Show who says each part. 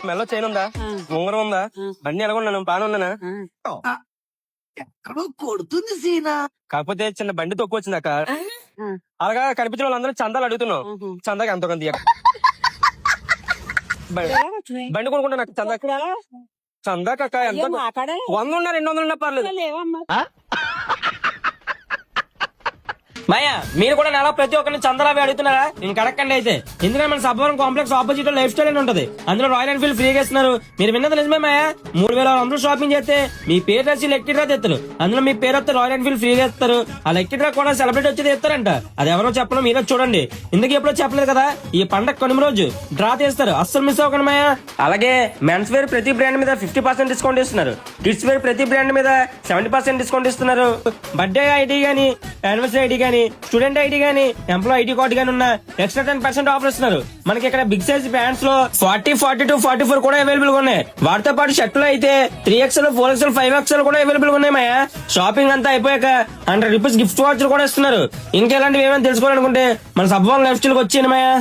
Speaker 1: మెల్ల చైన్ ఉందా, ఉంగరం ఉందా, బండి ఎలాగున్నాను బాగా ఉన్నానా?
Speaker 2: ఎక్కడో కొడుతుంది సీనా.
Speaker 1: కాకపోతే చిన్న బండి తక్కువ వచ్చింది అక్క. అలాగా కనిపించిన వాళ్ళందరూ చందాలు అడుగుతున్నావు. చందాకి ఎంతో కొంత ఇయ్యక్క. బండి కొనుక్కుంటా నాకు చందాక ఎంత 100 ఉన్నా 200 ఉన్నా పర్లేదు.
Speaker 3: మాయా మీరు కూడా నెల ప్రతి ఒక్కరిని చందలావి అడుగుతున్నారా? నేను కడక్కండి అయితే, ఎందుకంటే మన Sabbavaram complex opposite life style అని ఉంటది. అందులో రాయల్ ఎన్ఫీల్డ్ ఫ్రీగా ఇస్తున్నారు. మీరు విన్నది నిజమే మాయా. 3600 షాపింగ్ చేస్తే మీ పేరు రాసి లక్కీ డ్రా తెస్తారు. అందులో మీ పేరు వస్తే రాయల్ ఎన్ఫీల్డ్ ఫ్రీగా ఇస్తారు. ఆ లక్కీ డ్రా కూడా సెలబ్రేట్ వచ్చేది ఇస్తారంట. అది ఎవరో చెప్పడం మీరే చూడండి. ఇందుకు ఎప్పుడో చెప్పలేదు కదా, ఈ పండగ కొనుమ రోజు డ్రా తీస్తారు. అస్సలు మిస్ అవ్వకండి మాయా. అలాగే మెన్స్ వేర్ ప్రతి బ్రాండ్ మీద 50% డిస్కౌంట్ ఇస్తున్నారు. కిడ్స్ వేర్ ప్రతి బ్రాండ్ మీద 70% డిస్కౌంట్ ఇస్తున్నారు. బర్త్డే ఐడి గానీ, యానివర్సరీ ఐడి గానీ, స్టూడెంట్ ఐడి గానీ, ఎంప్లాయ్ ఐడి కార్డు గానీ ఉన్న ఎక్స్ట్రా 10% ఆఫర్ ఇస్తున్నారు. మనకి ఇక్కడ బిగ్ సైజ్ ప్యాంట్స్ లో 40, 42, 44 కూడా అవైలబుల్ గా ఉన్నాయి. వాటితో పాటు షర్ట్లు అయితే 3XL, 4XL, 5XL కూడా అవైలబుల్ గా ఉన్నాయి మాయా. షాపింగ్ అంతా అయిపోయాక 100 రూపీస్ గిఫ్ట్ వాచ్ కూడా ఇస్తున్నారు. ఇంకెలాంటివి ఏమైనా తెలుసుకోవాలనుకుంటే మన సబ్బవరం లైఫ్ స్టైల్ కి వచ్చేయండి మాయా.